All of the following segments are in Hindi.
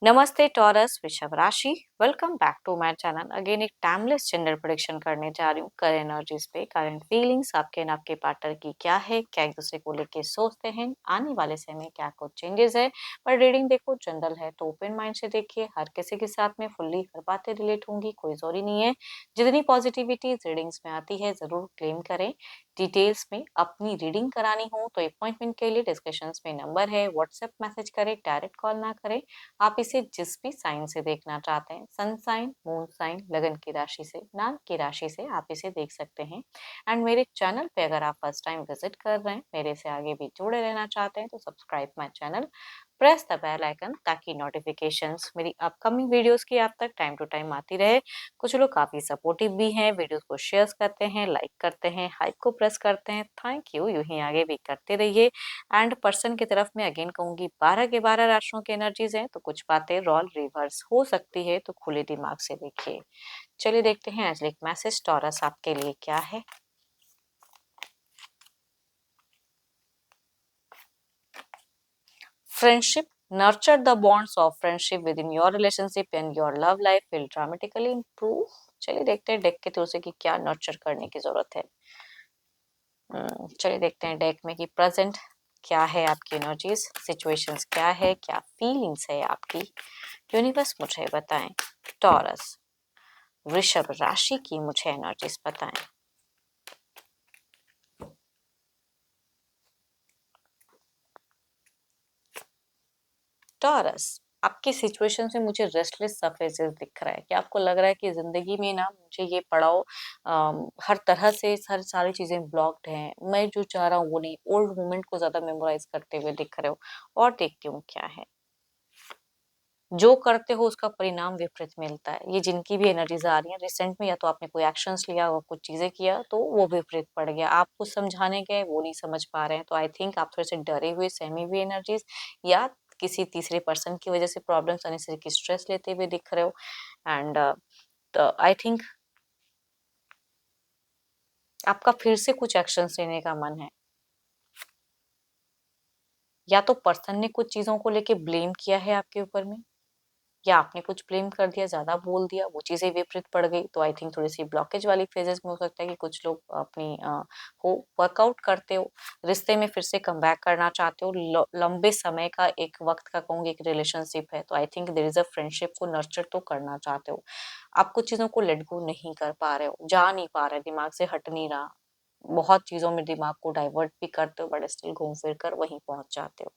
नमस्ते टॉरस वृषभ राशि। Welcome back to my channel. Again एक टाइमलेस जेंडर प्रेडिक्शन करने जा रही हूँ करंट एनर्जीज पे। करंट फीलिंग्स आपके एंड आपके पार्टनर की क्या है, क्या एक दूसरे को लेके सोचते हैं, आने वाले समय में क्या कुछ चेंजेस है। पर रीडिंग देखो जनरल है तो ओपन माइंड से देखिए, हर किसी के साथ में फुल्ली हर बातें रिलेट होंगी, कोई जरूरी नहीं है। जितनी पॉजिटिविटी रीडिंग्स में आती है जरूर क्लेम करें। डिटेल्स में अपनी रीडिंग करानी हो तो अपॉइंटमेंट के लिए डिस्कशंस में नंबर है, व्हाट्सएप मैसेज करें, डायरेक्ट कॉल ना करें। आप इसे जिस भी साइन से देखना चाहते हैं, सन साइन, मून साइन, लगन की राशि से, नाम की राशि से आप इसे देख सकते हैं। एंड मेरे चैनल पे अगर आप फर्स्ट टाइम विजिट कर रहे हैं, मेरे से आगे भी जुड़े रहना चाहते हैं तो subscribe my channel, press the bell icon ताकि नोटिफिकेशंस मेरी अपकमिंग वीडियोस की आप तक टाइम टू टाइम आती रहे। कुछ लोग काफी सपोर्टिव भी हैं, वीडियोस को शेयर करते हैं, लाइक करते हैं, हाइप को प्रेस करते हैं। थैंक यू, यूं ही आगे भी करते रहिए। एंड पर्सन की तरफ मैं अगेन कहूंगी 12 के 12 राशियों की एनर्जीज हैं तो कुछ बातें रॉल रिवर्स हो सकती है, तो खुले दिमाग से देखिए। चलिए देखते हैं आज एक मैसेज टॉरस आपके लिए क्या है। Friendship, nurture the bonds of friendship within your relationship and your love life will dramatically improve। चलिए देखते हैं डेक के थ्रू से कि क्या नर्चर करने की जरूरत है। चलिए देखते हैं डेक में कि प्रेजेंट क्या है, आपकी एनर्जीज सिचुएशंस क्या है, क्या फीलिंग्स है आपकी। यूनिवर्स मुझे बताएं। टॉरस वृषभ राशि की मुझे एनर्जीज बताएं। टॉरस, आपकी सिचुएशन से मुझे रेस्टलेस सा फेजेस दिख रहा है कि आपको लग रहा है कि जिंदगी में ना मुझे ये पड़ाव हर तरह से सारी चीजें ब्लॉक्ड हैं, मैं जो चाह रहा हूँ वो नहीं। ओल्ड मोमेंट को ज्यादा मेमोराइज करते हुए दिख रहे हो। और देखती हूँ क्या है, जो करते हो उसका परिणाम विपरीत मिलता है। ये जिनकी भी एनर्जीज आ रही है रिसेंट में, या तो आपने कोई एक्शंस लिया और कुछ चीजें किया तो वो विपरीत पड़ गया, आप कुछ समझाने गए वो नहीं समझ पा रहे हैं। तो आई थिंक आप थोड़े से डरे हुए, सहमी हुए एनर्जीज, या किसी तीसरे पर्सन की वजह से प्रॉब्लम्स अनेसरी की स्ट्रेस लेते हुए दिख रहे हो। एंड आई थिंक आपका फिर से कुछ एक्शंस लेने का मन है, या तो पर्सन ने कुछ चीजों को लेके ब्लेम किया है आपके ऊपर में, या आपने कुछ ब्लेम कर दिया, ज्यादा बोल दिया, वो चीजें विपरीत पड़ गई। तो आई थिंक थोड़ी सी ब्लॉकेज वाली फेजेस में हो सकता है कि कुछ लोग अपनी हो वर्कआउट करते हो, रिश्ते में फिर से कम बैक करना चाहते हो। लंबे समय का एक वक्त का कहूंगी एक रिलेशनशिप है तो I think there is a friendship को नर्चर तो करना चाहते हो। आप कुछ चीजों को लेट गो नहीं कर पा रहे हो, जा नहीं पा रहे, दिमाग से हट नहीं रहा। बहुत चीजों में दिमाग को डाइवर्ट भी करते हो बट स्टिल घूम फिर कर वहीं पहुंच जाते हो।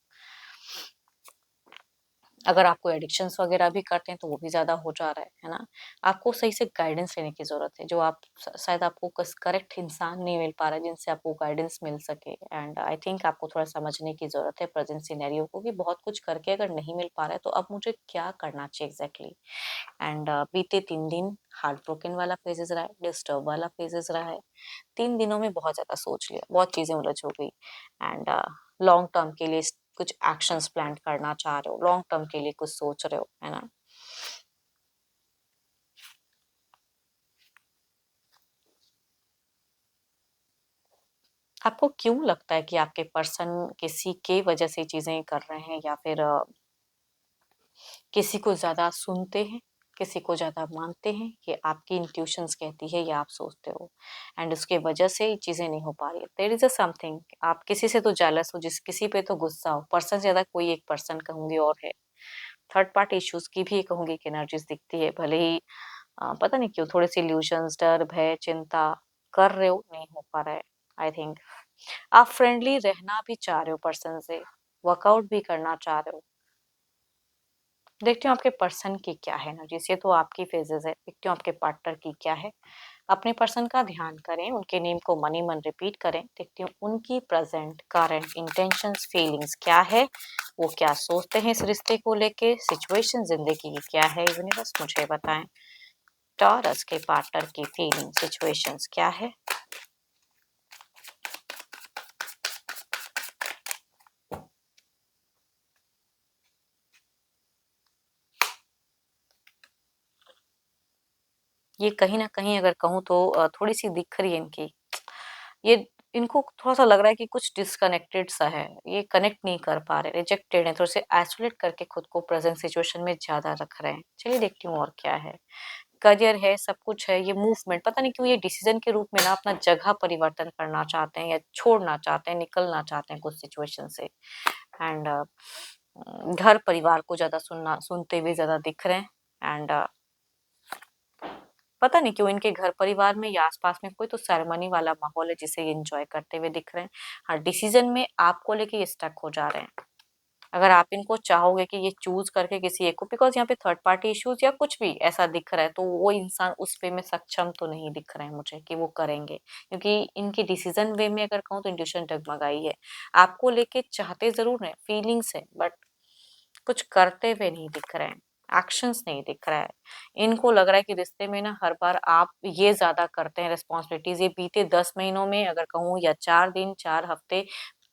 अगर आपको एडिक्शंस वगैरह भी करते हैं तो वो भी ज़्यादा हो जा रहा है ना। आपको सही से गाइडेंस लेने की ज़रूरत है, जो आप शायद आपको करेक्ट इंसान नहीं मिल पा रहा है जिनसे आपको गाइडेंस मिल सके। एंड आई थिंक आपको थोड़ा समझने की ज़रूरत है प्रेजेंट सिनेरियो को, कि बहुत कुछ करके अगर नहीं मिल पा रहा है तो अब मुझे क्या करना चाहिए एग्जैक्टली। एंड बीते 3 दिन हार्ट ब्रोकन वाला फेजेस रहा है, डिस्टर्ब वाला फेजेस रहा है। 3 दिनों में बहुत ज़्यादा सोच लिया, बहुत चीज़ें उलझ हो गई। एंड लॉन्ग टर्म के लिए कुछ एक्शंस प्लान करना चाह रहे हो, लॉन्ग टर्म के लिए कुछ सोच रहे हो, है ना। आपको क्यों लगता है कि आपके पर्सन किसी के वजह से चीजें कर रहे हैं, या फिर किसी को ज्यादा सुनते हैं, किसी को ज्यादा मानते हैं, ये आपकी इंट्यूशंस कहती है या आप सोचते हो। एंड उसके वजह से ये चीजें नहीं हो पा रही है। देयर इज अ समथिंग, आप किसी से तो जेलस हो, जिस किसी पे तो गुस्सा हो, पर्सन ज्यादा कोई एक पर्सन कहूंगी और है। थर्ड पार्टी इश्यूज की भी कहूंगी कि एनर्जीज दिखती है, भले ही पता नहीं क्यों थोड़ी सी इल्यूशंस, डर, भय, चिंता कर रहे हो, नहीं हो पा रहा है। आई थिंक आप फ्रेंडली रहना भी चाह रहे हो पर्सन से, वर्कआउट भी करना चाह रहे हो। देखती हूँ आपके पर्सन की क्या है एनर्जीज, ये तो आपकी फेजेस है। देखती हूँ आपके पार्टनर की क्या है। अपने पर्सन का ध्यान करें, उनके नेम को मनी मन रिपीट करें। देखती हूँ उनकी प्रेजेंट करंट इंटेंशंस फीलिंग्स क्या है, वो क्या सोचते हैं इस रिश्ते को लेके, सिचुएशन जिंदगी की क्या है, यूनिवर्स मुझे बताएं। टॉरस के पार्टनर की फीलिंग सिचुएशंस क्या है। ये कहीं ना कहीं अगर कहूँ तो थोड़ी सी दिख रही है इनकी। ये इनको थोड़ा-सा लग रहा है कि कुछ डिस्कनेक्टेड सा है, ये कनेक्ट नहीं कर पा रहे, रिजेक्टेड हैं, थोड़े-से आइसोलेट करके खुद को प्रेज़ेंट सिचुएशन में ज़्यादा रख रहे हैं। चलिए देखती हूँ और क्या है। करियर है, सब कुछ है, ये मूवमेंट पता नहीं क्यों ये डिसीज़न के रूप में ना अपना जगह परिवर्तन करना चाहते हैं या छोड़ना चाहते हैं, निकलना चाहते हैं कुछ सिचुएशन से। एंड घर परिवार को ज़्यादा सुनते हुए ज़्यादा दिख रहे हैं। एंड पता नहीं क्यों इनके घर परिवार में या आस-पास में कोई तो सेरेमनी वाला माहौल है जिसे ये एन्जॉय करते हुए दिख रहे हैं। हाँ, डिसीज़न में आपको लेके ये स्टक हो जा रहे हैं। अगर आप इनको चाहोगे कि ये चूज़ करके किसी एक को बिकॉज़ यहाँ पे थर्ड पार्टी इश्यूज़ या कुछ भी ऐसा दिख रहा है, तो वो इंसान उस वे में सक्षम तो नहीं दिख रहे हैं मुझे कि वो करेंगे। क्योंकि इनके डिसीज़न वे में अगर कहूँ तो इंट्यूशन डगमगाई है। आपको लेके चाहते ज़रूर हैं, फीलिंग्स है बट कुछ करते हुए नहीं दिख रहे हैं, एक्शंस नहीं दिख रहा है। इनको लग रहा है कि रिश्ते में ना हर बार आप ये ज़्यादा करते हैं रिस्पॉन्सिबिलिटीज़ ये बीते 10 महीनों में अगर कहूँ या 4 दिन, 4 हफ्ते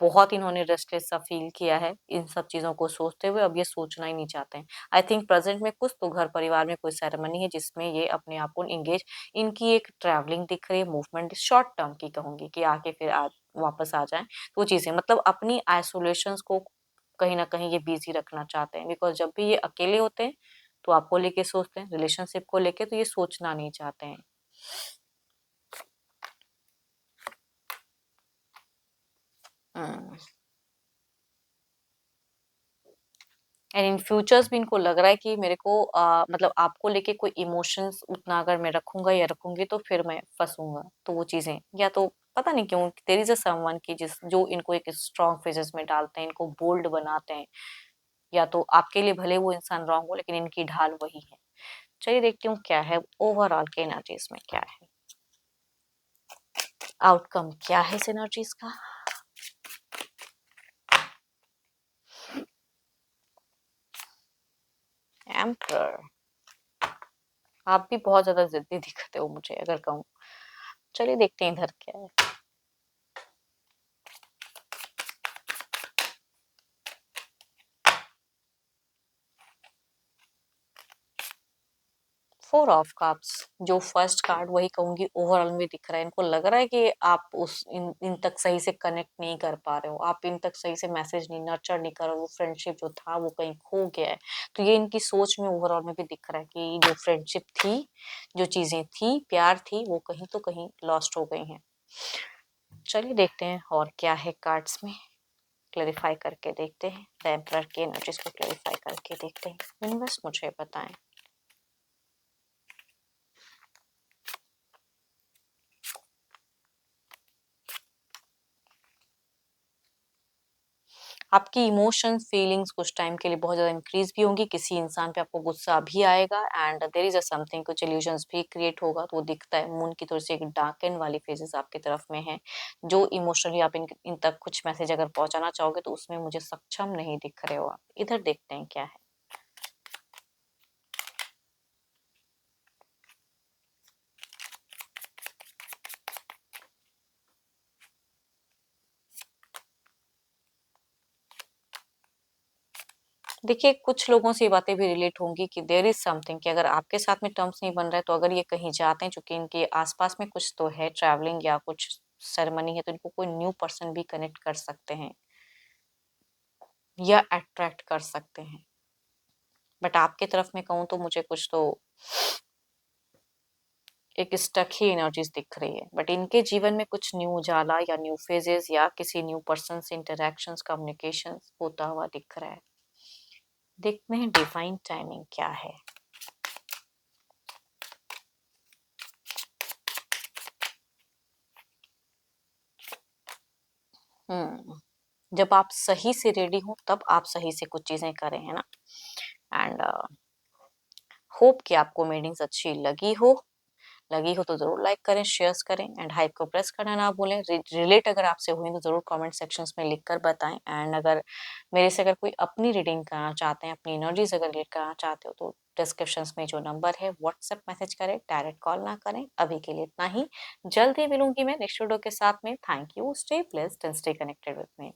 बहुत इन्होंने रेस्टलेस सा फ़ील किया है, इन सब चीज़ों को सोचते हुए अब ये सोचना ही नहीं चाहते हैं। आई थिंक प्रेज़ेंट में कुछ तो घर परिवार में कोई सेरेमनी है जिसमें ये अपने आप को एंगेज इनकी एक ट्रैवलिंग दिख रही है, मूवमेंट शॉर्ट टर्म की कहूँगी कि आके फिर वापस आ जाएँ। तो वो चीज़ें मतलब अपनी आइसोलेशंस को कहीं न कहीं ये बिज़ी रखना चाहते हैं बिकॉज़ जब भी ये अकेले होते हैं, तो आपको लेके सोचते हैं, रिलेशनशिप को लेके तो ये सोचना नहीं चाहते हैं। हुँ। एंड इन फ्यूचर्स भी इनको लग रहा है कि मेरे को मतलब आपको लेके कोई इमोशंस उतना अगर मैं रखूँगा या रखूँगी तो फिर मैं फँसूँगा। तो वो चीज़ें या तो पता नहीं क्यों देयर इज़ अ समवन कि जिस जो इनको एक स्ट्रॉन्ग फेजेज़ में डालते हैं, इनको बोल्ड बनाते हैं या तो आपके लिए भले वो इंसान रॉन्ग हो लेकिन इनकी ढाल वही है। चलिए देखती हूँ क्या है ओवरऑल के एनर्जीज़ में क्या है? आउटकम क्या है इस एनर्जीज़ का? एम्परर आप भी बहुत ज़्यादा ज़िद्दी दिखते हो मुझे अगर कहूँ। चलिए देखते हैं इधर क्या है। 4 ऑफ कप्स जो फर्स्ट कार्ड वही कहूँगी ओवरऑल में दिख रहा है। इनको लग रहा है कि आप उस इन इन तक सही से कनेक्ट नहीं कर पा रहे हो। आप इन तक सही से मैसेज नहीं नर्चर नहीं कर रहे हो। वो फ्रेंडशिप जो था वो कहीं खो गया है। तो ये इनकी सोच में ओवरऑल में भी दिख रहा है कि जो फ्रेंडशिप थी, जो चीज़ें थी, प्यार थी वो कहीं तो कहीं लॉस्ट हो गई हैं। चलिए देखते हैं और क्या है कार्ड्स में। क्लैरिफाई करके देखते हैं। द एम्परर की एनर्जीज़ को क्लैरिफाई करके देखते हैं। यूनिवर्स मुझे बताएँ। आपकी इमोशंस, फीलिंग्स कुछ टाइम के लिए बहुत ज़्यादा इंक्रीज़ भी होंगी, किसी इंसान पे आपको गुस्सा भी आएगा and there is a something कुछ इल्यूजन्स भी क्रिएट होगा, तो वो दिखता है मून की थोड़ी-सी एक डार्केन वाली फेजेज़ आपकी तरफ में हैं, जो इमोशनली आप इन तक कुछ मैसेज अगर पहुँचाना चाहोगे तो उसमें मुझे सक्षम नहीं दिख रहे हो आप। इधर देखते हैं क्या है। देखिए, कुछ लोगों से ये बातें भी रिलेट होंगी कि देयर इज़ समथिंग कि अगर आपके साथ में टर्म्स नहीं बन रहा है, तो अगर ये कहीं जाते हैं, चूँकि इनके आस-पास में कुछ तो है, ट्रैवलिंग या कुछ सेरेमनी है, तो इनको कोई न्यू पर्सन भी कनेक्ट कर सकते हैं या अट्रैक्ट कर सकते हैं। बट आपकी तरफ में कहूँ तो मुझे कुछ तो एक स्टक ही एनर्जीज़ दिख रही है। बट इनके जीवन में कुछ न्यू उजाला या न्यू फेजेज़ या किसी न्यू पर्सन से इंटरैक्शंस, कम्युनिकेशंस होता हुआ दिख रहा है। देखते हैं डिवाइन टाइमिंग क्या है। हुँ। जब आप सही से रेडी हो तब आप सही से कुछ चीज़ें करें, है ना? एंड होप कि आपको मीटिंग्स अच्छी लगी हो तो ज़रूर लाइक करें, शेयर्स करें एंड हाइप को प्रेस करना ना भूलें। रिलेट अगर आपसे हुई तो ज़रूर कमेंट सेक्शंस में लिख कर बताएँ एंड अगर मेरे से अगर कोई अपनी रीडिंग कराना चाहते हैं, अपनी एनर्जीज़ अगर रिलेट कराना चाहते हो तो डिस्क्रिप्शंस में जो नंबर है व्हाट्सएप मैसेज करें, डायरेक्ट कॉल ना करें। अभी के लिए इतना ही। जल्द ही मिलूँगी मैं नेक्स्ट वीडियो के साथ में। Thank you, stay blessed and stay connected with me.